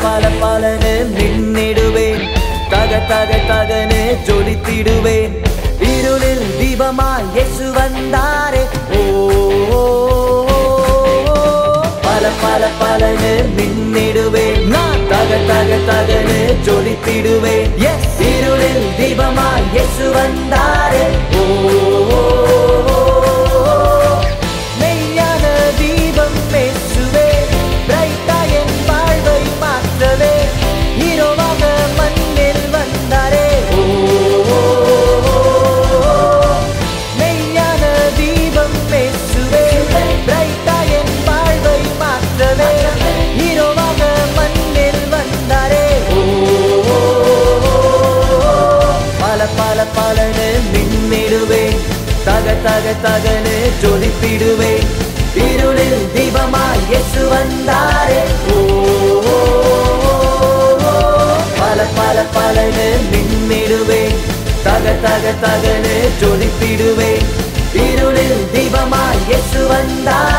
பல பலனு மின்னிடுவேன் தக தக தகனு ஜொலித்திடுவேன் இருளில் தீபமாய் இயேசு வந்தாரே ஓ பல பல பலனு மின்னிடுவேன் நான் தக தக தகனு ஜொலித்திடுவேன் இருளில் தீபமாய் இயேசு வந்தாரே ஓ மெய்யான தீபம் இயேசுவே பிரைட்டா என் வாழ்வை மாற்றவே ஹீரோவாக மண்ணில் வந்தாரே ஓ மெய்யான தீபம் இயேசுவே பிரைட்டா என் வாழ்வை மாற்றவே ஹீரோவாக மண்ணில் வந்தாரே ஓ பல பல பலனு மின்னிடுவேன் தக தக தகனு ஜொலித்திடுவேன் இருளில் தீபமாய் இயேசு வந்தாரே ஓ பல பல பலனு மின்னிடுவேன் தக தக தகனு ஜொலித்திடுவேன் இருளில் தீபமாய் இயேசு வந்தாரே